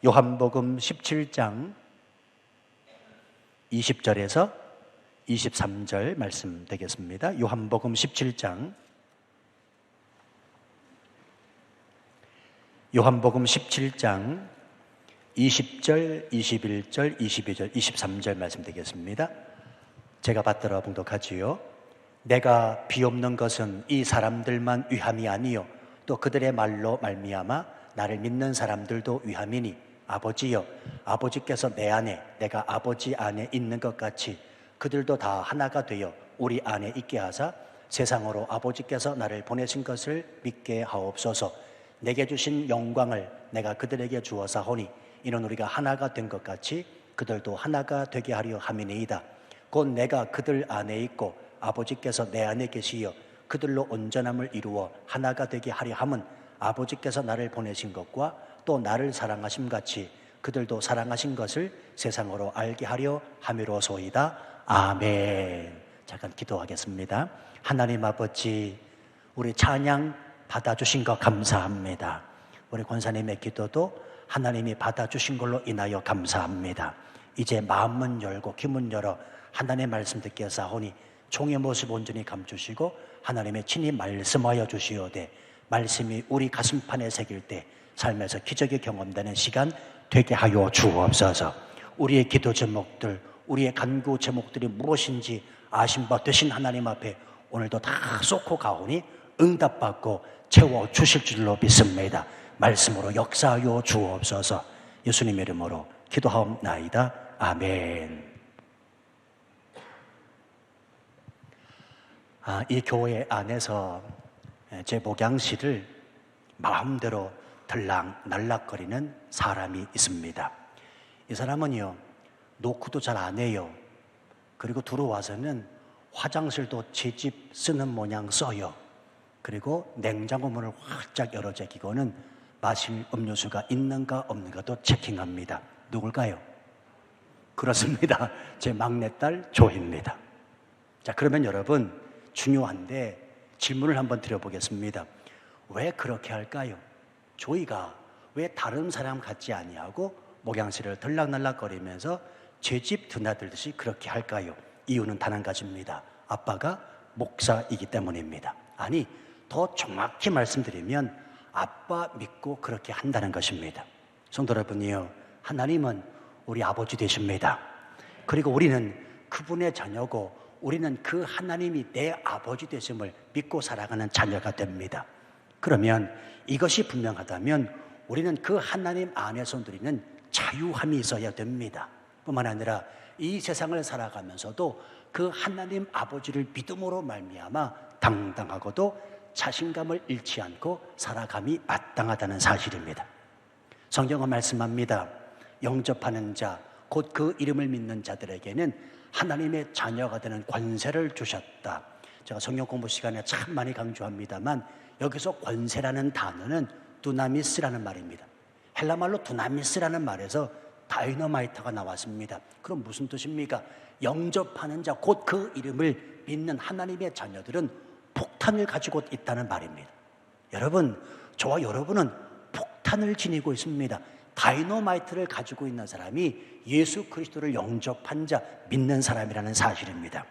요한복음 17장 20절에서 23절 말씀 되겠습니다. 요한복음 17장 20절, 21절, 22절, 23절 말씀 되겠습니다. 제가 받들어 봉독하지요. 내가 비옵는 것은 이 사람들만 위함이 아니요 또 그들의 말로 말미암아 나를 믿는 사람들도 위함이니 아버지여, 아버지께서 내 안에 내가 아버지 안에 있는 것 같이 그들도 다 하나가 되어 우리 안에 있게 하사 세상으로 아버지께서 나를 보내신 것을 믿게 하옵소서. 내게 주신 영광을 내가 그들에게 주어사오니 이는 우리가 하나가 된 것 같이 그들도 하나가 되게 하려 함이니이다. 곧 내가 그들 안에 있고 아버지께서 내 안에 계시어 그들로 온전함을 이루어 하나가 되게 하려 함은 아버지께서 나를 보내신 것과 또 나를 사랑하심 같이 그들도 사랑하신 것을 세상으로 알게 하려 함이로소이다. 아멘. 잠깐 기도하겠습니다. 하나님 아버지, 우리 찬양 받아주신 것 감사합니다. 우리 권사님의 기도도 하나님이 받아주신 걸로 인하여 감사합니다. 이제 마음문 열고 귀문 열어 하나님의 말씀 듣게 하사오니 종의 모습 온전히 감추시고 하나님의 친히 말씀하여 주시오되 말씀이 우리 가슴판에 새길 때 삶에서 기적이 경험되는 시간 되게 하여 주옵소서. 우리의 기도 제목들, 우리의 간구 제목들이 무엇인지 아신 바 되신 하나님 앞에 오늘도 다 쏟고 가오니 응답받고 채워주실 줄로 믿습니다. 말씀으로 역사하여 주옵소서. 예수님의 이름으로 기도하옵나이다. 아멘. 이 교회 안에서 제 목양실을 마음대로 들락날락거리는 사람이 있습니다. 이 사람은요, 노크도 잘 안 해요. 그리고 들어와서는 화장실도 제 집 쓰는 모양 써요. 그리고 냉장고 문을 활짝 열어 제끼고는 마실 음료수가 있는가 없는가도 체킹합니다. 누굴까요? 그렇습니다. 제 막내딸 조입니다. 자, 그러면 여러분 중요한데 질문을 한번 드려보겠습니다. 왜 그렇게 할까요? 조이가 왜 다른 사람 같지 아니하고 목양실을 들락날락거리면서 제 집 드나들듯이 그렇게 할까요? 이유는 단 한 가지입니다. 아빠가 목사이기 때문입니다. 아니, 더 정확히 말씀드리면 아빠 믿고 그렇게 한다는 것입니다. 성도 여러분이요, 하나님은 우리 아버지 되십니다. 그리고 우리는 그분의 자녀고 우리는 그 하나님이 내 아버지 되심을 믿고 살아가는 자녀가 됩니다. 그러면 이것이 분명하다면 우리는 그 하나님 안에서 누리는 자유함이 있어야 됩니다. 뿐만 아니라 이 세상을 살아가면서도 그 하나님 아버지를 믿음으로 말미암아 당당하고도 자신감을 잃지 않고 살아감이 마땅하다는 사실입니다. 성경은 말씀합니다. 영접하는 자, 곧 그 이름을 믿는 자들에게는 하나님의 자녀가 되는 권세를 주셨다. 제가 성경 공부 시간에 참 많이 강조합니다만 여기서 권세라는 단어는 두나미스라는 말입니다. 헬라말로 두나미스라는 말에서 다이너마이트가 나왔습니다. 그럼 무슨 뜻입니까? 영접하는 자, 곧 그 이름을 믿는 하나님의 자녀들은 폭탄을 가지고 있다는 말입니다. 여러분, 저와 여러분은 폭탄을 지니고 있습니다. 다이너마이트를 가지고 있는 사람이 예수 그리스도를 영접한 자, 믿는 사람이라는 사실입니다.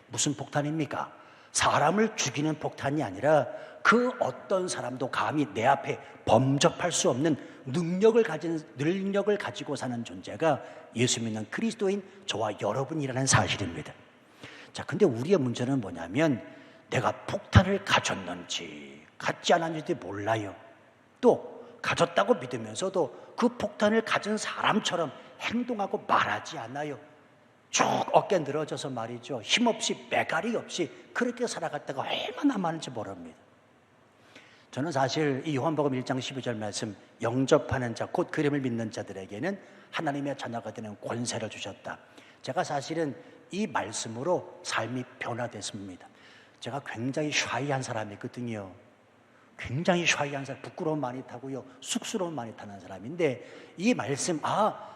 무슨 폭탄입니까? 사람을 죽이는 폭탄이 아니라 그 어떤 사람도 감히 내 앞에 범접할 수 없는 능력을 가지고 사는 존재가 예수 믿는 그리스도인 저와 여러분이라는 사실입니다. 자, 근데 우리의 문제는 뭐냐면 내가 폭탄을 가졌는지 갖지 않았는지 몰라요. 또 가졌다고 믿으면서도 그 폭탄을 가진 사람처럼 행동하고 말하지 않아요. 쭉 어깨 늘어져서 말이죠. 힘없이 매갈이 없이 그렇게 살아갔다가 얼마나 많은지 모릅니다. 저는 사실 이 요한복음 1장 12절 말씀, 영접하는 자, 곧 그 이름을 믿는 자들에게는 하나님의 자녀가 되는 권세를 주셨다. 제가 사실은 이 말씀으로 삶이 변화됐습니다. 제가 굉장히 샤이한 사람이거든요. 굉장히 샤이한 사람, 부끄러움 많이 타고요, 쑥스러움 많이 타는 사람인데 이 말씀,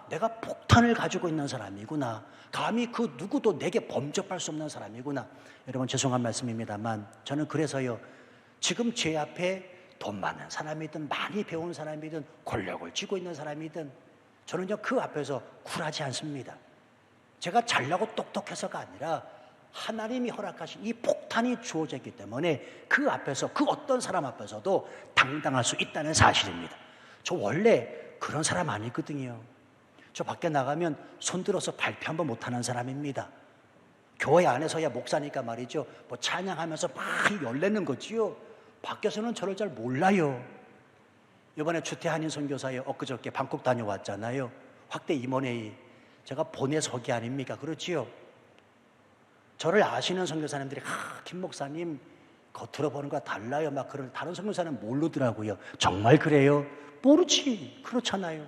내가 폭탄을 가지고 있는 사람이구나, 감히 그 누구도 내게 범접할 수 없는 사람이구나. 여러분 죄송한 말씀입니다만 저는 그래서요, 지금 제 앞에 돈 많은 사람이든 많이 배운 사람이든 권력을 쥐고 있는 사람이든 저는요 그 앞에서 굴하지 않습니다. 제가 잘나고 똑똑해서가 아니라 하나님이 허락하신 이 폭탄이 주어져 있기 때문에 그 앞에서, 그 어떤 사람 앞에서도 당당할 수 있다는 사실입니다. 저 원래 그런 사람 아니거든요. 저 밖에 나가면 손들어서 발표 한번 못하는 사람입니다. 교회 안에서야 목사니까 말이죠, 뭐 찬양하면서 막 열내는 거지요. 밖에서는 저를 잘 몰라요. 이번에 주태한인 선교사에 엊그저께 방콕 다녀왔잖아요. 확대 임원회의. 제가 본회석이 아닙니까? 그렇지요. 저를 아시는 선교사님들이 김 목사님 겉으로 보는 거 달라요, 막 그런. 다른 선교사는 모르더라고요. 정말 그래요? 모르지. 그렇잖아요.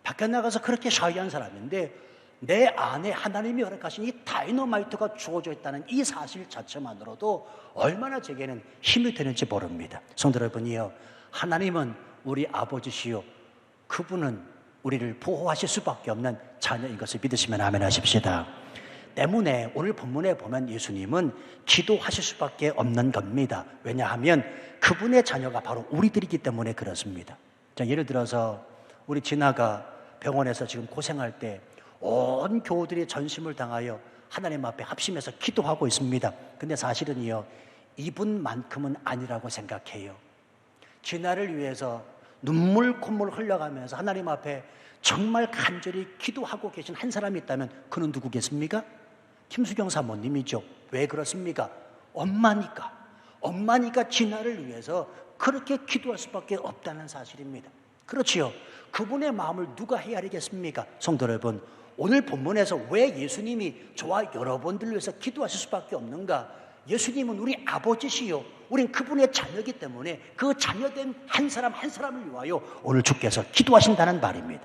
밖에 나가서 그렇게 샤이한 사람인데 내 안에 하나님이 허락하신 이 다이너마이트가 주어져 있다는 이 사실 자체만으로도 얼마나 제게는 힘이 되는지 모릅니다. 성도 여러분이요, 하나님은 우리 아버지시요, 그분은 우리를 보호하실 수밖에 없는 자녀인 것을 믿으시면 아멘 하십시다. 때문에 오늘 본문에 보면 예수님은 기도하실 수밖에 없는 겁니다. 왜냐하면 그분의 자녀가 바로 우리들이기 때문에 그렇습니다. 자, 예를 들어서 우리 진아가 병원에서 지금 고생할 때 온 교우들이 전심을 당하여 하나님 앞에 합심해서 기도하고 있습니다. 근데 사실은요, 이분만큼은 아니라고 생각해요. 진아를 위해서 눈물 콧물 흘려가면서 하나님 앞에 정말 간절히 기도하고 계신 한 사람이 있다면 그는 누구겠습니까? 김수경 사모님이죠. 왜 그렇습니까? 엄마니까 진아를 위해서 그렇게 기도할 수밖에 없다는 사실입니다. 그렇지요. 그분의 마음을 누가 헤아리겠습니까? 성도 여러분, 오늘 본문에서 왜 예수님이 저와 여러분들을 위해서 기도하실 수밖에 없는가? 예수님은 우리 아버지시요, 우린 그분의 자녀이기 때문에 그 자녀된 한 사람 한 사람을 위하여 오늘 주께서 기도하신다는 말입니다.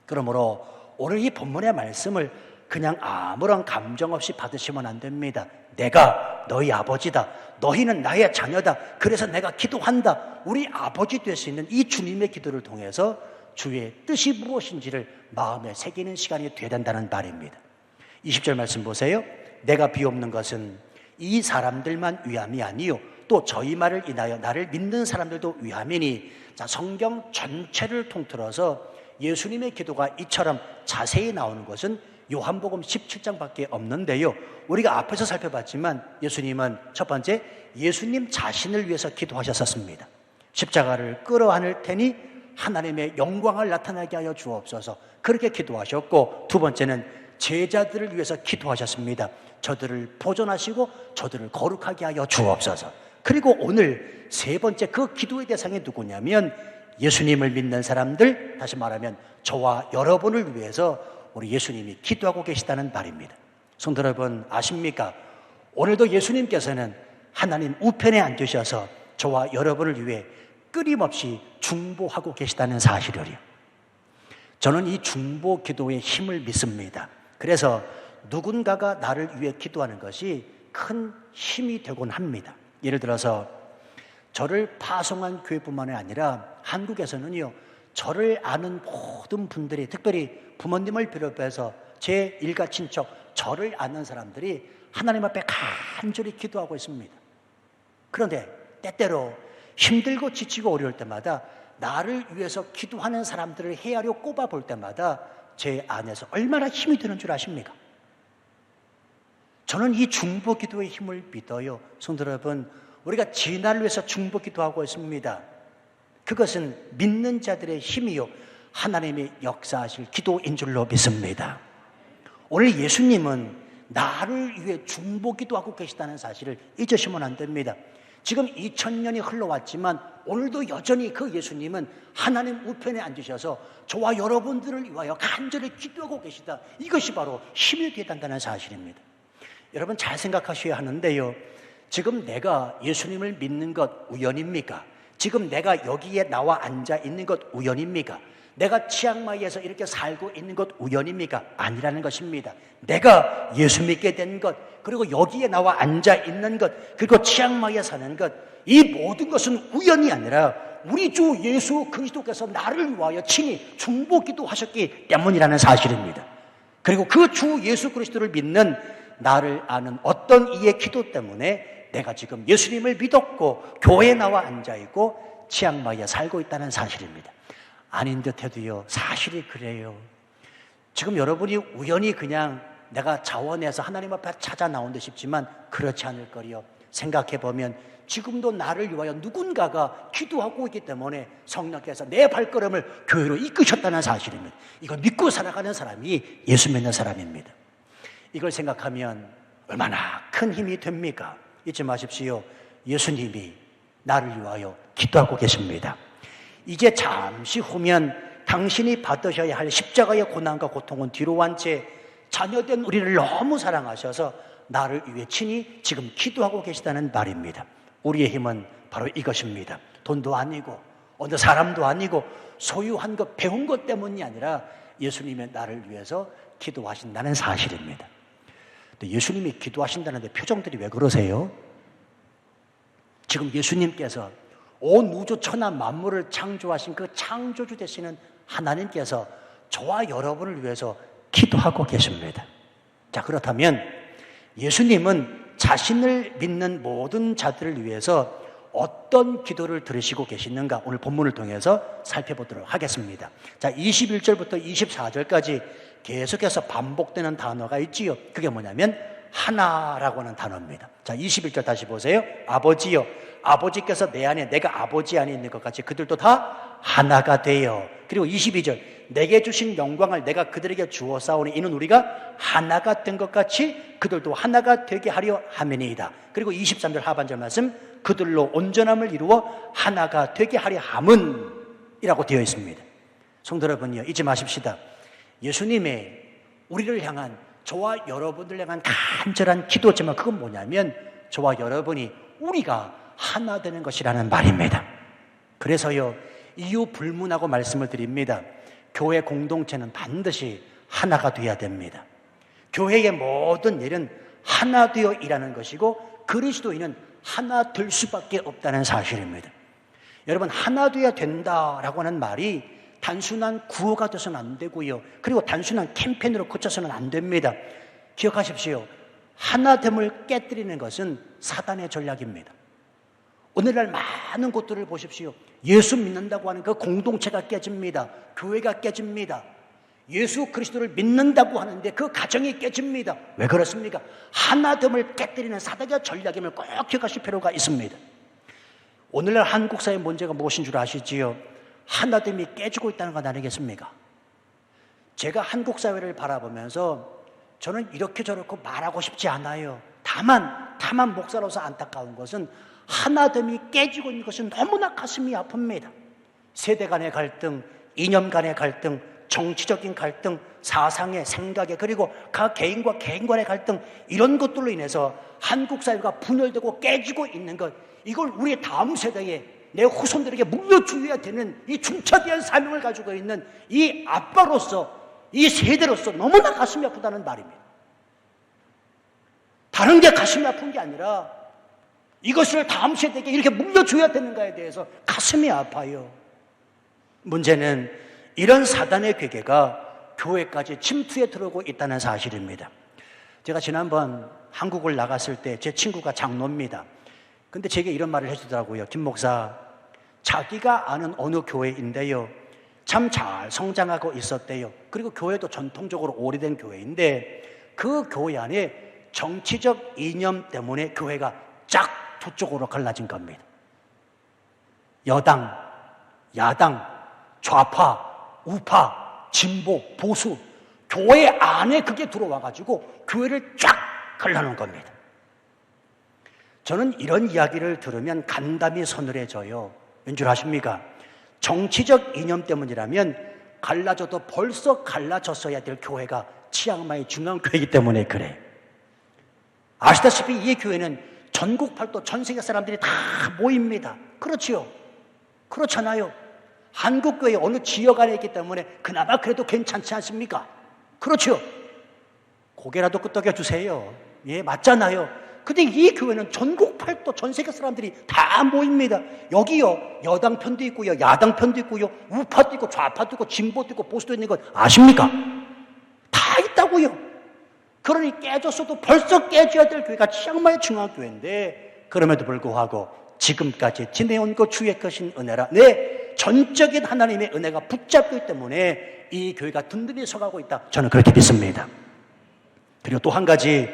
그러므로 오늘 이 본문의 말씀을 그냥 아무런 감정 없이 받으시면 안 됩니다. 내가 너희 아버지다, 너희는 나의 자녀다, 그래서 내가 기도한다. 우리 아버지 될 수 있는 이 주님의 기도를 통해서 주의 뜻이 무엇인지를 마음에 새기는 시간이 되어야 된다는 말입니다. 20절 말씀 보세요. 내가 비옵는 것은 이 사람들만 위함이 아니요 또 저희 말을 인하여 나를 믿는 사람들도 위함이니. 자, 성경 전체를 통틀어서 예수님의 기도가 이처럼 자세히 나오는 것은 요한복음 17장밖에 없는데요, 우리가 앞에서 살펴봤지만 예수님은 첫 번째, 예수님 자신을 위해서 기도하셨었습니다. 십자가를 끌어안을 테니 하나님의 영광을 나타나게 하여 주옵소서, 그렇게 기도하셨고, 두 번째는 제자들을 위해서 기도하셨습니다. 저들을 보존하시고 저들을 거룩하게 하여 주옵소서. 그리고 오늘 세 번째, 그 기도의 대상이 누구냐면 예수님을 믿는 사람들, 다시 말하면 저와 여러분을 위해서 우리 예수님이 기도하고 계시다는 말입니다. 성도 여러분, 아십니까? 오늘도 예수님께서는 하나님 우편에 앉으셔서 저와 여러분을 위해 끊임없이 중보하고 계시다는 사실을요, 저는 이 중보 기도의 힘을 믿습니다. 그래서 누군가가 나를 위해 기도하는 것이 큰 힘이 되곤 합니다. 예를 들어서 저를 파송한 교회뿐만 아니라 한국에서는요, 저를 아는 모든 분들이, 특별히 부모님을 비롯해서 제 일가 친척, 저를 아는 사람들이 하나님 앞에 간절히 기도하고 있습니다. 그런데 때때로 힘들고 지치고 어려울 때마다 나를 위해서 기도하는 사람들을 헤아려 꼽아볼 때마다 제 안에서 얼마나 힘이 드는 줄 아십니까? 저는 이 중보 기도의 힘을 믿어요. 성도 여러분, 우리가 진아를 위해서 중보 기도하고 있습니다. 그것은 믿는 자들의 힘이요, 하나님이 역사하실 기도인 줄로 믿습니다. 오늘 예수님은 나를 위해 중보 기도하고 계시다는 사실을 잊으시면 안 됩니다. 지금 2000년이 흘러왔지만 오늘도 여전히 그 예수님은 하나님 우편에 앉으셔서 저와 여러분들을 위하여 간절히 기도하고 계시다. 이것이 바로 힘이 되어야 한다는 사실입니다. 여러분 잘 생각하셔야 하는데요, 지금 내가 예수님을 믿는 것 우연입니까? 지금 내가 여기에 나와 앉아 있는 것 우연입니까? 내가 치앙마이에서 이렇게 살고 있는 것 우연입니까? 아니라는 것입니다. 내가 예수 믿게 된 것, 그리고 여기에 나와 앉아 있는 것, 그리고 치앙마이에 사는 것, 이 모든 것은 우연이 아니라 우리 주 예수 그리스도께서 나를 위하여 친히 중보기도 하셨기 때문이라는 사실입니다. 그리고 그 주 예수 그리스도를 믿는 나를 아는 어떤 이의 기도 때문에 내가 지금 예수님을 믿었고 교회에 나와 앉아있고 치앙마이에 살고 있다는 사실입니다. 아닌 듯 해도요, 사실이 그래요. 지금 여러분이 우연히 그냥 내가 자원해서 하나님 앞에 찾아 나온 듯 싶지만 그렇지 않을 거리요. 생각해보면 지금도 나를 위하여 누군가가 기도하고 있기 때문에 성령께서 내 발걸음을 교회로 이끄셨다는 사실입니다. 이걸 믿고 살아가는 사람이 예수 믿는 사람입니다. 이걸 생각하면 얼마나 큰 힘이 됩니까? 잊지 마십시오. 예수님이 나를 위하여 기도하고 계십니다. 이제 잠시 후면 당신이 받으셔야 할 십자가의 고난과 고통은 뒤로 한 채 자녀된 우리를 너무 사랑하셔서 나를 위해 친히 지금 기도하고 계시다는 말입니다. 우리의 힘은 바로 이것입니다. 돈도 아니고 어느 사람도 아니고 소유한 것, 배운 것 때문이 아니라 예수님의 나를 위해서 기도하신다는 사실입니다. 예수님이 기도하신다는데 표정들이 왜 그러세요? 지금 예수님께서 온 우주 천하 만물을 창조하신 그 창조주 되시는 하나님께서 저와 여러분을 위해서 기도하고 계십니다. 자, 그렇다면 예수님은 자신을 믿는 모든 자들을 위해서 어떤 기도를 들으시고 계시는가 오늘 본문을 통해서 살펴보도록 하겠습니다. 자, 21절부터 24절까지 계속해서 반복되는 단어가 있지요. 그게 뭐냐면 하나라고 하는 단어입니다. 자, 21절 다시 보세요. 아버지요, 아버지께서 내 안에 내가 아버지 안에 있는 것 같이 그들도 다 하나가 되어. 그리고 22절 내게 주신 영광을 내가 그들에게 주어 싸우니 이는 우리가 하나가 된 것 같이 그들도 하나가 되게 하려 함이니이다. 그리고 23절 하반절 말씀 그들로 온전함을 이루어 하나가 되게 하려 함은 이라고 되어 있습니다. 성도 여러분요, 잊지 마십시다. 예수님의 우리를 향한 저와 여러분들 향한 간절한 기도지만 그건 뭐냐면 저와 여러분이 우리가 하나 되는 것이라는 말입니다. 그래서요, 이유 불문하고 말씀을 드립니다. 교회 공동체는 반드시 하나가 되어야 됩니다. 교회의 모든 일은 하나 되어 일하는 것이고 그리스도인은 하나 될 수밖에 없다는 사실입니다. 여러분, 하나 되어야 된다라고 하는 말이 단순한 구호가 돼서는 안 되고요. 그리고 단순한 캠페인으로 그쳐서는 안 됩니다. 기억하십시오. 하나됨을 깨뜨리는 것은 사단의 전략입니다. 오늘날 많은 곳들을 보십시오. 예수 믿는다고 하는 그 공동체가 깨집니다. 교회가 깨집니다. 예수 그리스도를 믿는다고 하는데 그 가정이 깨집니다. 왜 그렇습니까? 하나됨을 깨뜨리는 사단의 전략임을 꼭 기억하실 필요가 있습니다. 오늘날 한국 사회의 문제가 무엇인 줄 아시지요? 하나됨이 깨지고 있다는 건 아니겠습니까? 제가 한국 사회를 바라보면서 저는 이렇게 저렇게 말하고 싶지 않아요. 다만 목사로서 안타까운 것은 하나됨이 깨지고 있는 것은 너무나 가슴이 아픕니다. 세대 간의 갈등, 이념 간의 갈등, 정치적인 갈등, 사상의 생각의 그리고 각 개인과 개인 간의 갈등, 이런 것들로 인해서 한국 사회가 분열되고 깨지고 있는 것, 이걸 우리의 다음 세대에 내 후손들에게 물려주어야 되는 이 중차대한 사명을 가지고 있는 이 아빠로서, 이 세대로서 너무나 가슴이 아프다는 말입니다. 다른 게 가슴이 아픈 게 아니라 이것을 다음 세대에게 이렇게 물려줘야 되는가에 대해서 가슴이 아파요. 문제는 이런 사단의 괴계가 교회까지 침투해 들어오고 있다는 사실입니다. 제가 지난번 한국을 나갔을 때 제 친구가 장로입니다. 근데 제게 이런 말을 해주더라고요. 김 목사, 자기가 아는 어느 교회인데요, 참 잘 성장하고 있었대요. 그리고 교회도 전통적으로 오래된 교회인데 그 교회 안에 정치적 이념 때문에 교회가 쫙 두 쪽으로 갈라진 겁니다. 여당, 야당, 좌파, 우파, 진보, 보수, 교회 안에 그게 들어와가지고 교회를 쫙 갈라놓은 겁니다. 저는 이런 이야기를 들으면 간담이 서늘해져요. 왠줄 아십니까? 정치적 이념 때문이라면 갈라져도 벌써 갈라졌어야 될 교회가 치앙마이 중앙교회이기 때문에 그래. 아시다시피 이 교회는 전국 팔도 전 세계 사람들이 다 모입니다. 그렇지요? 그렇잖아요. 한국교회 어느 지역 안에 있기 때문에 그나마 그래도 괜찮지 않습니까? 그렇죠? 고개라도 끄덕여 주세요. 예, 맞잖아요. 근데 이 교회는 전국 팔도 전 세계 사람들이 다 모입니다. 여기요, 여당 편도 있고요, 야당 편도 있고요, 우파도 있고 좌파도 있고 진보도 있고 보수도 있는 거 아십니까? 다 있다고요. 그러니 깨졌어도 벌써 깨져야 될 교회가 치앙마이 중앙교회인데, 그럼에도 불구하고 지금까지 지내온 것 주의 것인 은혜라, 네, 전적인 하나님의 은혜가 붙잡기 때문에 이 교회가 든든히 서가고 있다, 저는 그렇게 믿습니다. 그리고 또 한 가지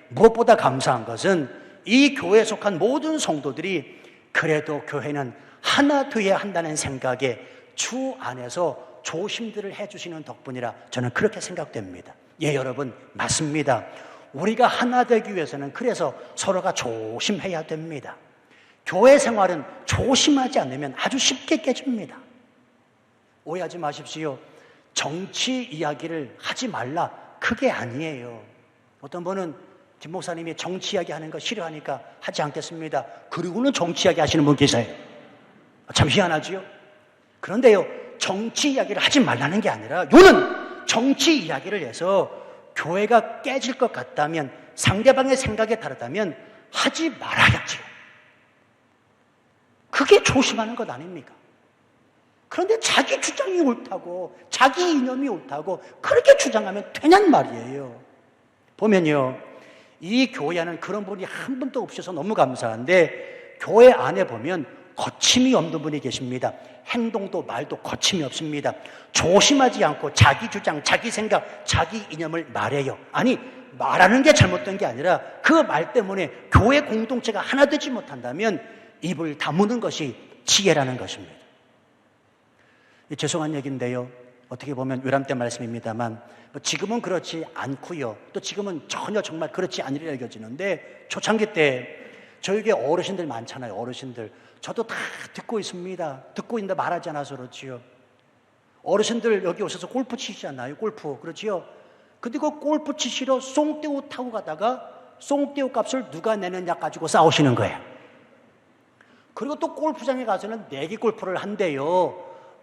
무엇보다 감사한 것은 이 교회에 속한 모든 성도들이 그래도 교회는 하나 되어야 한다는 생각에 주 안에서 조심들을 해주시는 덕분이라 저는 그렇게 생각됩니다. 예, 여러분, 맞습니다. 우리가 하나 되기 위해서는 그래서 서로가 조심해야 됩니다. 교회 생활은 조심하지 않으면 아주 쉽게 깨집니다. 오해하지 마십시오. 정치 이야기를 하지 말라, 그게 아니에요. 어떤 분은 김 목사님이 정치 이야기 하는 거 싫어하니까 하지 않겠습니다. 그리고는 정치 이야기 하시는 분 계세요. 참 희한하지요? 그런데요, 정치 이야기를 하지 말라는 게 아니라, 요는 정치 이야기를 해서 교회가 깨질 것 같다면, 상대방의 생각에 다르다면 하지 말아야죠. 그게 조심하는 것 아닙니까? 그런데 자기 주장이 옳다고, 자기 이념이 옳다고 그렇게 주장하면 되냔 말이에요. 보면요, 이 교회 안은 그런 분이 한 분도 없어서 너무 감사한데, 교회 안에 보면 거침이 없는 분이 계십니다. 행동도 말도 거침이 없습니다. 조심하지 않고 자기 주장, 자기 생각, 자기 이념을 말해요. 아니, 말하는 게 잘못된 게 아니라 그 말 때문에 교회 공동체가 하나 되지 못한다면 입을 다무는 것이 지혜라는 것입니다. 죄송한 얘기인데요, 어떻게 보면 외람된 말씀입니다만, 지금은 그렇지 않고요, 또 지금은 전혀 정말 그렇지 않으리라 여겨지는데, 초창기 때 저에게 어르신들 많잖아요. 어르신들, 저도 다 듣고 있습니다. 듣고 있는데 말하지 않아서 그렇지요. 어르신들 여기 오셔서 골프 치시잖아요. 골프, 그렇지요. 근데 그 골프 치시러 쏭떼우 타고 가다가 쏭떼우 값을 누가 내느냐 가지고 싸우시는 거예요. 그리고 또 골프장에 가서는 내기 골프를 한대요.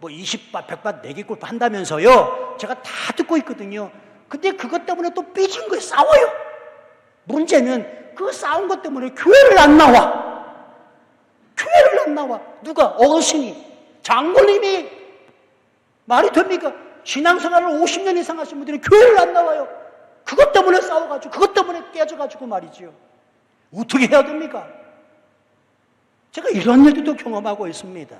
뭐 20밭, 100밭 내기 골프 한다면서요. 제가 다 듣고 있거든요. 근데 그것 때문에 또 삐진 거예요. 싸워요. 문제는 그 싸운 것 때문에 교회를 안 나와. 교회를 안 나와. 누가? 어르신이, 장로님이. 말이 됩니까? 신앙생활을 50년 이상 하신 분들이 교회를 안 나와요. 그것 때문에 싸워가지고, 그것 때문에 깨져가지고 말이죠. 어떻게 해야 됩니까? 제가 이런 얘기도 경험하고 있습니다.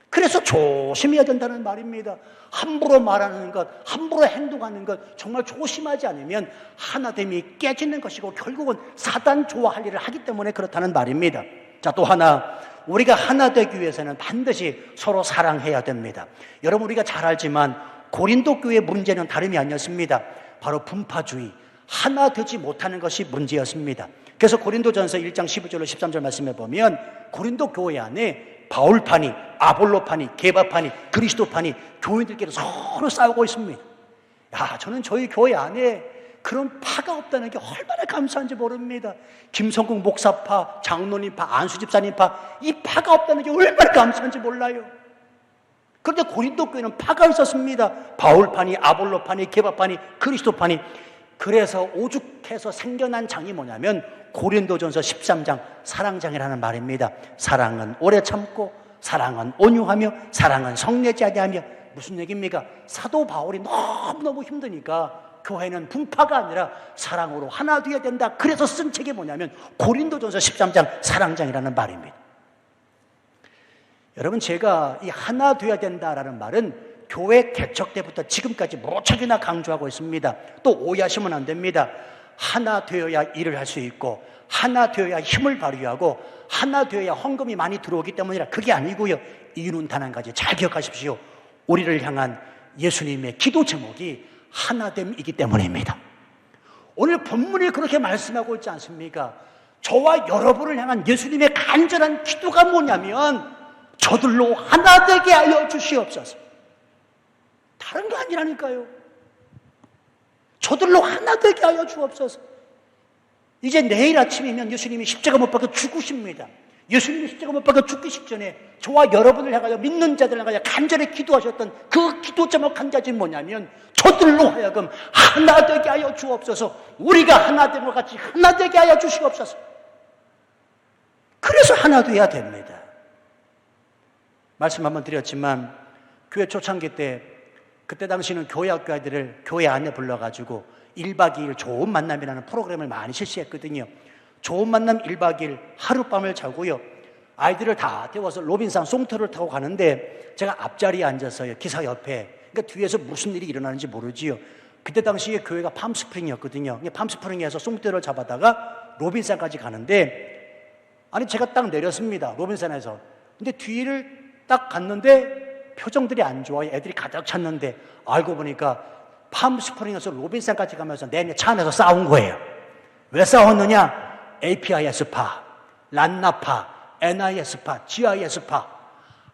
그래서 조심해야 된다는 말입니다. 함부로 말하는 것, 함부로 행동하는 것 정말 조심하지 않으면 하나됨이 깨지는 것이고 결국은 사단 좋아할 일을 하기 때문에 그렇다는 말입니다. 자, 또 하나, 우리가 하나 되기 위해서는 반드시 서로 사랑해야 됩니다. 여러분, 우리가 잘 알지만 고린도 교회의 문제는 다름이 아니었습니다. 바로 분파주의, 하나 되지 못하는 것이 문제였습니다. 그래서 고린도전서 1장 12절로 13절 말씀에 보면 고린도 교회 안에 바울파니, 아볼로파니, 게바파니, 그리스도파니 교인들끼리 서로 싸우고 있습니다. 야, 저는 저희 교회 안에 그런 파가 없다는 게 얼마나 감사한지 모릅니다. 김성국 목사파, 장로님파, 안수집사님파, 이 파가 없다는 게 얼마나 감사한지 몰라요. 그런데 고린도 교회는 파가 있었습니다. 바울파니, 아볼로파니, 게바파니, 그리스도파니. 그래서 오죽해서 생겨난 장이 뭐냐면 고린도전서 13장 사랑장이라는 말입니다. 사랑은 오래 참고, 사랑은 온유하며, 사랑은 성내지 아니하며. 무슨 얘기입니까? 사도 바울이 너무너무 힘드니까 교회는 분파가 아니라 사랑으로 하나 되어야 된다. 그래서 쓴 책이 뭐냐면 고린도전서 13장 사랑장이라는 말입니다. 여러분, 제가 이 하나 되어야 된다라는 말은 교회 개척 때부터 지금까지 무척이나 강조하고 있습니다. 또 오해하시면 안 됩니다. 하나 되어야 일을 할 수 있고, 하나 되어야 힘을 발휘하고, 하나 되어야 헌금이 많이 들어오기 때문이라, 그게 아니고요. 이유는 단 한 가지 잘 기억하십시오. 우리를 향한 예수님의 기도 제목이 하나됨이기 때문입니다. 오늘 본문이 그렇게 말씀하고 있지 않습니까? 저와 여러분을 향한 예수님의 간절한 기도가 뭐냐면 저들로 하나 되게 하여 주시옵소서. 다른 게 아니라니까요. 저들로 하나 되게 하여 주옵소서. 이제 내일 아침이면 예수님이 십자가 못 박혀 죽으십니다. 예수님이 십자가 못 박혀 죽기 직전에 저와 여러분을 향하여 믿는 자들을 향하여 간절히 기도하셨던 그 기도 제목 한 가지 뭐냐면 저들로 하여금 하나 되게 하여 주옵소서. 우리가 하나 됨과 같이 하나 되게 하여 주시옵소서. 그래서 하나 돼야 됩니다. 말씀 한번 드렸지만 교회 초창기 때 그때 당시는 교회 학교 아이들을 교회 안에 불러가지고 1박 2일 좋은 만남이라는 프로그램을 많이 실시했거든요. 좋은 만남 1박 2일 하룻밤을 자고요. 아이들을 다 태워서 로빈산 송터를 타고 가는데 제가 앞자리에 앉아서요. 기사 옆에. 그러니까 뒤에서 무슨 일이 일어나는지 모르지요. 그때 당시에 교회가 팜스프링이었거든요. 팜스프링에서 송터를 잡아다가 로빈산까지 가는데 아니 제가 딱 내렸습니다. 로빈산에서. 근데 뒤를 딱 갔는데 표정들이 안 좋아요. 애들이 가득 찼는데 알고 보니까 팜스프링에서 로빈산까지 가면서 내 차 안에서 싸운 거예요. 왜 싸웠느냐? APIS파, 란나파, NIS파, GIS파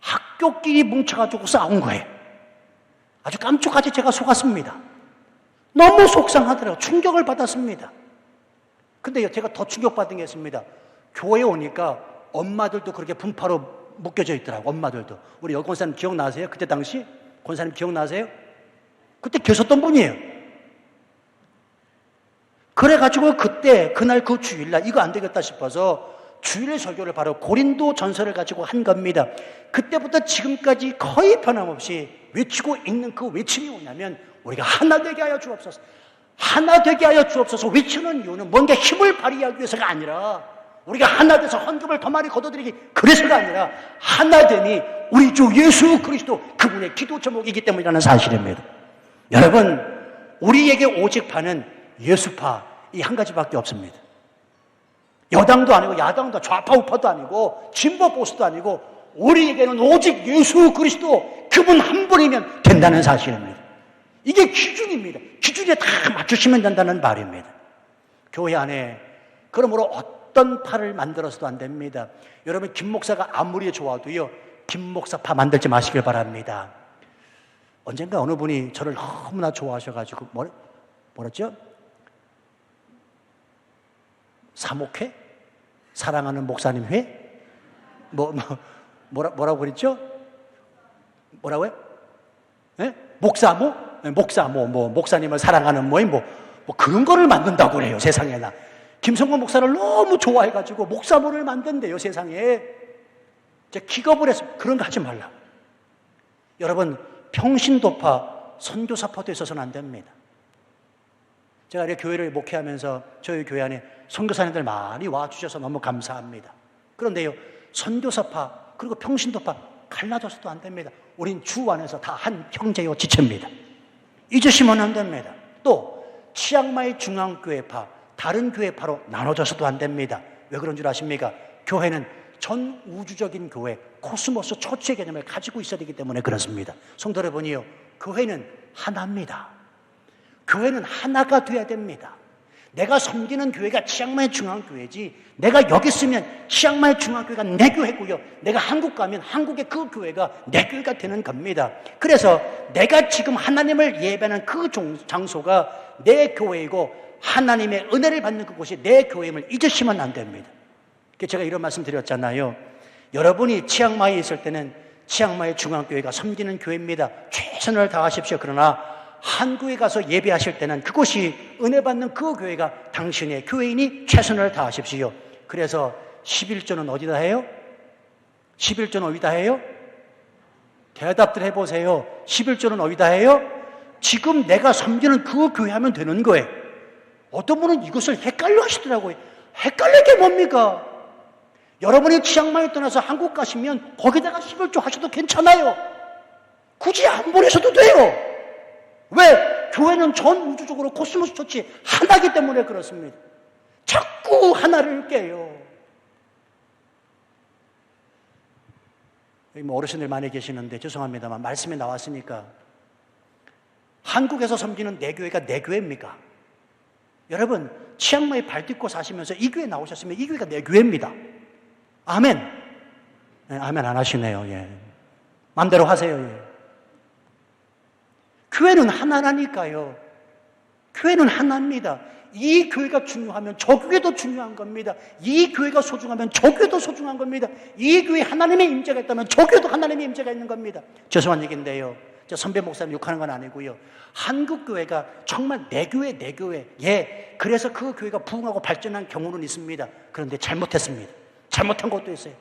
학교끼리 뭉쳐가지고 싸운 거예요. 아주 깜짝같이 제가 속았습니다. 너무 속상하더라고요. 충격을 받았습니다. 근데 제가 더 충격받은 게 있습니다. 교회에 오니까 엄마들도 그렇게 분파로 묶여져 있더라고요. 엄마들도. 우리 여 권사님 기억나세요? 그때 당시? 권사님 기억나세요? 그때 계셨던 분이에요. 그래가지고 그날 그 주일날 이거 안 되겠다 싶어서 주일 설교를 바로 고린도 전서를 가지고 한 겁니다. 그때부터 지금까지 거의 변함없이 외치고 있는 그 외침이 뭐냐면 우리가 하나 되게 하여 주옵소서. 하나 되게 하여 주옵소서. 외치는 이유는 뭔가 힘을 발휘하기 위해서가 아니라 우리가 하나 돼서 헌금을 더 많이 거둬들이기 그래서가 아니라 하나됨이 우리 주 예수 그리스도 그분의 기도 제목이기 때문이라는 사실입니다. 여러분, 우리에게 오직 파는 예수파 이 한 가지밖에 없습니다. 여당도 아니고 야당도 좌파 우파도 아니고 진보 보수도 아니고 우리에게는 오직 예수 그리스도 그분 한 분이면 된다는 사실입니다. 이게 기준입니다. 기준에 다 맞추시면 된다는 말입니다. 교회 안에 그러므로 어떤 파를 만들어서도 안 됩니다. 여러분 김 목사가 아무리 좋아도요 김 목사파 만들지 마시길 바랍니다. 언젠가 어느 분이 저를 너무나 좋아하셔가지고 뭐랬죠? 사목회? 사랑하는 목사님 회? 뭐라고 그랬죠? 뭐라고요? 네? 목사모? 네, 목사모, 목사님을 사랑하는 뭐 그런 거를 만든다고 그래요, 세상에나. 김성건 목사를 너무 좋아해가지고 목사모를 만든대요, 세상에. 제가 기겁을 해서 그런 거 하지 말라. 여러분, 평신도파, 선교사파도 있어서는 안 됩니다. 제가 이렇게 교회를 목회하면서 저희 교회 안에 선교사님들 많이 와주셔서 너무 감사합니다. 그런데요, 선교사파 그리고 평신도파 갈라져서도 안 됩니다. 우린 주 안에서 다 한 형제요 지체입니다. 잊으시면 안 됩니다. 또 치앙마이 중앙교회파 다른 교회파로 나눠져서도 안 됩니다. 왜 그런 줄 아십니까? 교회는 전 우주적인 교회 코스모스 초치의 개념을 가지고 있어야 되기 때문에 그렇습니다. 성도 여러분이요, 교회는 하나입니다. 교회는 하나가 돼야 됩니다. 내가 섬기는 교회가 치앙마이 중앙교회지 내가 여기 있으면 치앙마이 중앙교회가 내 교회고요, 내가 한국 가면 한국의 그 교회가 내 교회가 되는 겁니다. 그래서 내가 지금 하나님을 예배하는 그 장소가 내 교회이고 하나님의 은혜를 받는 그곳이 내 교회임을 잊으시면 안 됩니다. 제가 이런 말씀 드렸잖아요. 여러분이 치앙마이에 있을 때는 치앙마이 중앙교회가 섬기는 교회입니다. 최선을 다하십시오. 그러나 한국에 가서 예배하실 때는 그곳이 은혜 받는 그 교회가 당신의 교회이니 최선을 다하십시오. 그래서 11조는 어디다 해요? 11조는 어디다 해요? 대답들 해보세요. 11조는 어디다 해요? 지금 내가 섬기는 그 교회 하면 되는 거예요. 어떤 분은 이것을 헷갈려 하시더라고요. 헷갈릴 게 뭡니까? 여러분이 치앙마이 떠나서 한국 가시면 거기다가 11조 하셔도 괜찮아요. 굳이 안 보내셔도 돼요. 왜? 교회는 전 우주적으로 코스모스 처치 하나이기 때문에 그렇습니다. 자꾸 하나를 깨요. 여기 어르신들 많이 계시는데 죄송합니다만 말씀이 나왔으니까, 한국에서 섬기는 내 교회가 내 교회입니까? 여러분, 치앙마이 발 딛고 사시면서 이 교회 나오셨으면 이 교회가 내 교회입니다. 아멘. 네, 아멘 안 하시네요. 예. 마음대로 하세요. 예. 교회는 하나라니까요. 교회는 하나입니다. 이 교회가 중요하면 저 교회도 중요한 겁니다. 이 교회가 소중하면 저 교회도 소중한 겁니다. 이 교회에 하나님의 임재가 있다면 저 교회도 하나님의 임재가 있는 겁니다. 죄송한 얘기인데요, 저 선배 목사님 욕하는 건 아니고요, 한국 교회가 정말 내 교회 예, 그래서 그 교회가 부흥하고 발전한 경우는 있습니다. 그런데 잘못했습니다. 잘못한 것도 있어요.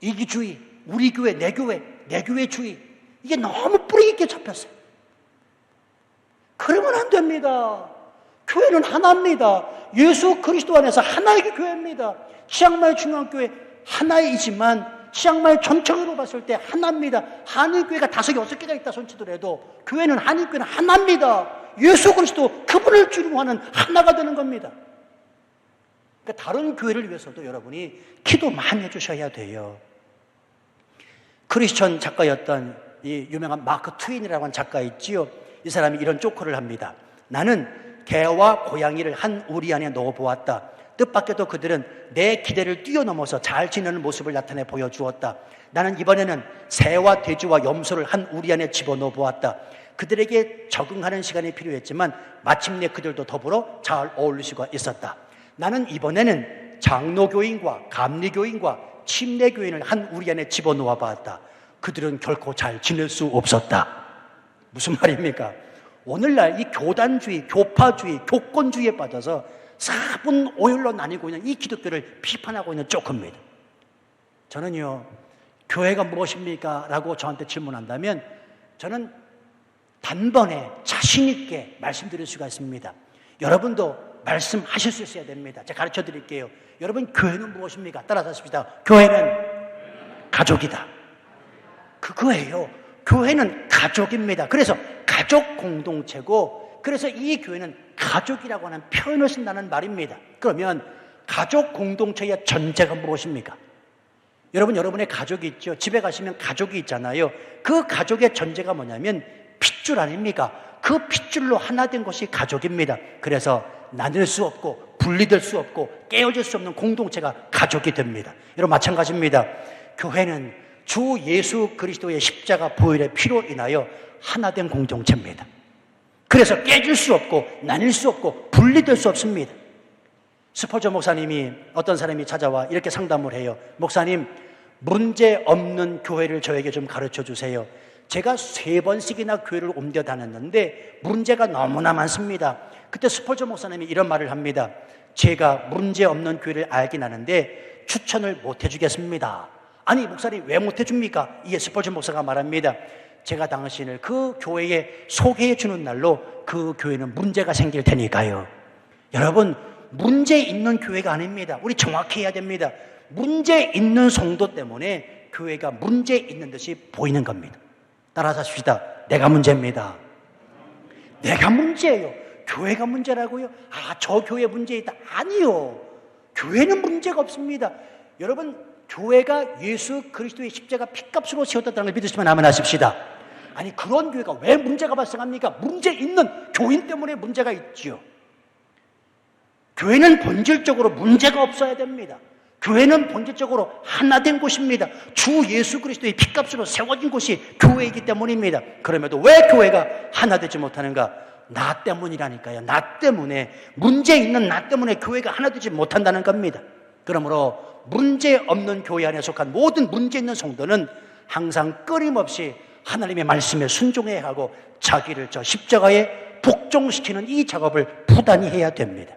이기주의, 우리 교회, 내 교회주의, 이게 너무 뿌리 깊게 잡혔어요. 그러면 안 됩니다. 교회는 하나입니다. 예수 그리스도 안에서 하나의 교회입니다. 치앙마이 중앙교회 하나이지만 치앙마이 전체적으로 봤을 때 하나입니다. 한인교회가 5개, 6개가 있다 손치더라도 교회는 한인교회는 하나입니다. 예수 그리스도 그분을 주로 하는 하나가 되는 겁니다. 그러니까 다른 교회를 위해서도 여러분이 기도 많이 해주셔야 돼요. 크리스천 작가였던 이 유명한 마크 트윈이라고 하는 작가 있지요. 이 사람이 이런 조커를 합니다. 나는 개와 고양이를 한 우리 안에 넣어보았다. 뜻밖에도 그들은 내 기대를 뛰어넘어서 잘 지내는 모습을 나타내 보여주었다. 나는 이번에는 새와 돼지와 염소를 한 우리 안에 집어넣어 보았다. 그들에게 적응하는 시간이 필요했지만 마침내 그들도 더불어 잘 어울릴 수가 있었다. 나는 이번에는 장로교인과 감리교인과 침례교인을 한 우리 안에 집어넣어 보았다. 그들은 결코 잘 지낼 수 없었다. 무슨 말입니까? 오늘날 이 교단주의, 교파주의, 교권주의에 빠져서 4분 5일로 나뉘고 있는 이 기독교를 비판하고 있는 조커입니다. 저는요, 교회가 무엇입니까? 라고 저한테 질문한다면 저는 단번에 자신 있게 말씀드릴 수가 있습니다. 여러분도 말씀하실 수 있어야 됩니다. 제가 가르쳐 드릴게요. 여러분, 교회는 무엇입니까? 따라서 하십시다. 교회는 가족이다. 그거예요. 교회는 가족입니다. 그래서 가족 공동체고, 그래서 이 교회는 가족이라고 하는 표현을 쓴다는 말입니다. 그러면 가족 공동체의 전제가 무엇입니까? 여러분, 여러분의 가족이 있죠. 집에 가시면 가족이 있잖아요. 그 가족의 전제가 뭐냐면 핏줄 아닙니까? 그 핏줄로 하나 된 것이 가족입니다. 그래서 나눌 수 없고 분리될 수 없고 깨어질 수 없는 공동체가 가족이 됩니다. 여러분, 마찬가지입니다. 교회는 주 예수 그리스도의 십자가 보혈의 피로 인하여 하나 된 공동체입니다. 그래서 깨질 수 없고 나뉠 수 없고 분리될 수 없습니다. 스펄전 목사님이, 어떤 사람이 찾아와 이렇게 상담을 해요. 목사님, 문제 없는 교회를 저에게 좀 가르쳐 주세요. 제가 3번씩이나 교회를 옮겨 다녔는데 문제가 너무나 많습니다. 그때 스펄전 목사님이 이런 말을 합니다. 제가 문제 없는 교회를 알긴 하는데 추천을 못 해주겠습니다. 아니, 목사님 왜 못 해줍니까? 이에 스펄전 목사가 말합니다. 제가 당신을 그 교회에 소개해 주는 날로 그 교회는 문제가 생길 테니까요. 여러분, 문제 있는 교회가 아닙니다. 우리 정확히 해야 됩니다. 문제 있는 성도 때문에 교회가 문제 있는 듯이 보이는 겁니다. 따라서 하십시다. 내가 문제입니다. 내가 문제예요. 교회가 문제라고요? 아, 저 교회 문제 있다. 아니요. 교회는 문제가 없습니다. 여러분, 교회가 예수 그리스도의 십자가 피값으로 세웠다는 걸 믿으시면 아멘 하십시다. 아니, 그런 교회가 왜 문제가 발생합니까? 문제 있는 교인 때문에 문제가 있지요. 교회는 본질적으로 문제가 없어야 됩니다. 교회는 본질적으로 하나 된 곳입니다. 주 예수 그리스도의 피값으로 세워진 곳이 교회이기 때문입니다. 그럼에도 왜 교회가 하나 되지 못하는가? 나 때문이라니까요. 나 때문에, 문제 있는 나 때문에 교회가 하나 되지 못한다는 겁니다. 그러므로 문제 없는 교회 안에 속한 모든 문제 있는 성도는 항상 끊임없이 하나님의 말씀에 순종해야 하고 자기를 저 십자가에 복종시키는 이 작업을 부단히 해야 됩니다.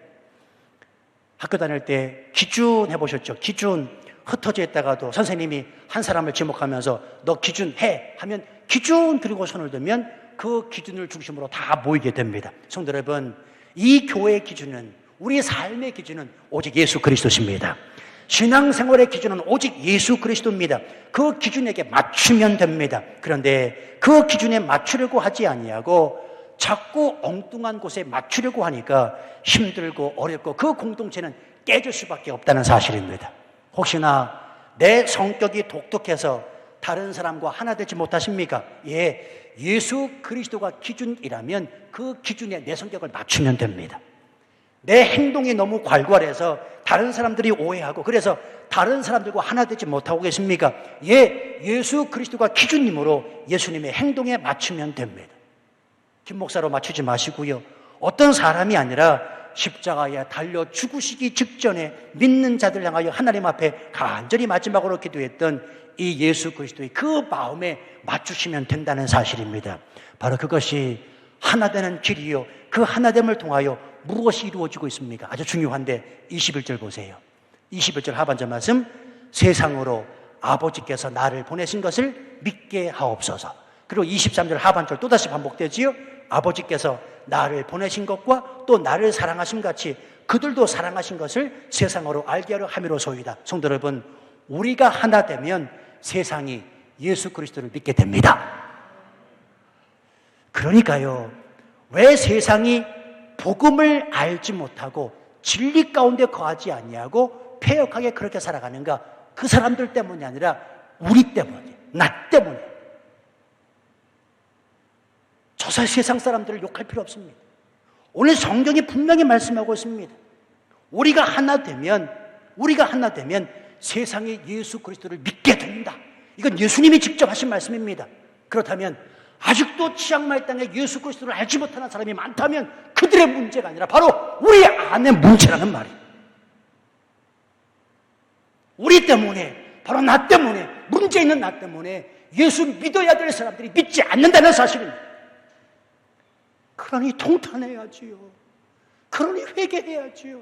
학교 다닐 때 기준 해보셨죠? 기준 흩어져 있다가도 선생님이 한 사람을 지목하면서 너 기준 해 하면 기준, 그리고 손을 들면 그 기준을 중심으로 다 모이게 됩니다. 성도 여러분, 이 교회의 기준은, 우리 삶의 기준은 오직 예수 그리스도십니다. 신앙생활의 기준은 오직 예수 그리스도입니다. 그 기준에게 맞추면 됩니다. 그런데 그 기준에 맞추려고 하지 아니하고 자꾸 엉뚱한 곳에 맞추려고 하니까 힘들고 어렵고 그 공동체는 깨질 수밖에 없다는 사실입니다. 혹시나 내 성격이 독특해서 다른 사람과 하나 되지 못하십니까? 예, 예수 그리스도가 기준이라면 그 기준에 내 성격을 맞추면 됩니다. 내 행동이 너무 괄괄해서 다른 사람들이 오해하고 그래서 다른 사람들과 하나 되지 못하고 계십니까? 예, 예수 그리스도가 기준님으로 예수님의 행동에 맞추면 됩니다. 김 목사로 맞추지 마시고요. 어떤 사람이 아니라 십자가에 달려 죽으시기 직전에 믿는 자들 향하여 하나님 앞에 간절히 마지막으로 기도했던 이 예수 그리스도의 그 마음에 맞추시면 된다는 사실입니다. 바로 그것이 하나 되는 길이요, 그 하나됨을 통하여 무엇이 이루어지고 있습니까? 아주 중요한데 21절 보세요. 21절 하반절 말씀, 세상으로 아버지께서 나를 보내신 것을 믿게 하옵소서. 그리고 23절 하반절 또다시 반복되지요. 아버지께서 나를 보내신 것과 또 나를 사랑하심 같이 그들도 사랑하신 것을 세상으로 알게 하려 함이로소이다. 성도 여러분, 우리가 하나 되면 세상이 예수 그리스도를 믿게 됩니다. 그러니까요, 왜 세상이 복음을 알지 못하고 진리 가운데 거하지 아니하고 패역하게 그렇게 살아가는가? 그 사람들 때문이 아니라 우리 때문에, 나 때문에. 저 세상 사람들을 욕할 필요 없습니다. 오늘 성경이 분명히 말씀하고 있습니다. 우리가 하나 되면 세상이 예수 그리스도를 믿게 된다. 이건 예수님이 직접 하신 말씀입니다. 그렇다면 아직도 치앙마이 땅에 예수 그리스도를 알지 못하는 사람이 많다면 그들의 문제가 아니라 바로 우리 안의 문제라는 말이에요. 우리 때문에, 바로 나 때문에, 문제 있는 나 때문에 예수 믿어야 될 사람들이 믿지 않는다는 사실입니다. 그러니 통탄해야지요. 그러니 회개해야지요.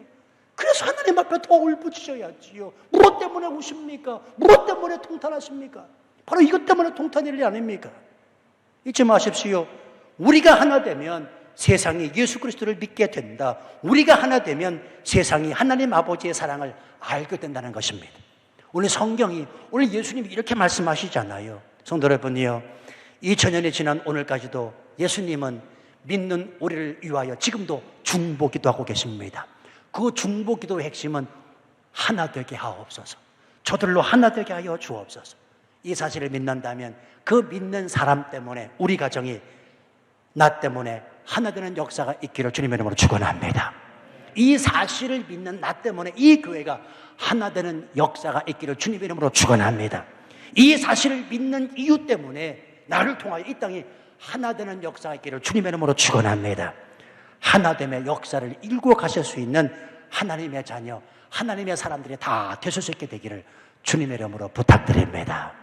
그래서 하나님 앞에 더 울부짖어야지요. 무엇 때문에 우십니까? 무엇 때문에 통탄하십니까? 바로 이것 때문에 통탄일 일 아닙니까? 잊지 마십시오. 우리가 하나 되면 세상이 예수 그리스도를 믿게 된다. 우리가 하나 되면 세상이 하나님 아버지의 사랑을 알게 된다는 것입니다. 오늘 성경이, 오늘 예수님이 이렇게 말씀하시잖아요. 성도 여러분이요, 2000년이 지난 오늘까지도 예수님은 믿는 우리를 위하여 지금도 중보기도 하고 계십니다. 그 중보기도의 핵심은 하나 되게 하옵소서. 저들로 하나 되게 하여 주옵소서. 이 사실을 믿는다면 그 믿는 사람 때문에 우리 가정이, 나 때문에 하나 되는 역사가 있기를 주님의 이름으로 축원합니다. 이 사실을 믿는 나 때문에 이 교회가 하나 되는 역사가 있기를 주님의 이름으로 축원합니다. 이 사실을 믿는 이유 때문에 나를 통하여 이 땅이 하나 되는 역사가 있기를 주님의 이름으로 축원합니다. 하나됨의 역사를 일구어 가실 수 있는 하나님의 자녀, 하나님의 사람들이 다 되실 수 있게 되기를 주님의 이름으로 부탁드립니다.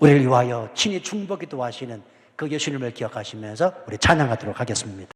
우리를 위하여 친히 중보기도 하시는 그 예수님을 기억하시면서 우리 찬양하도록 하겠습니다.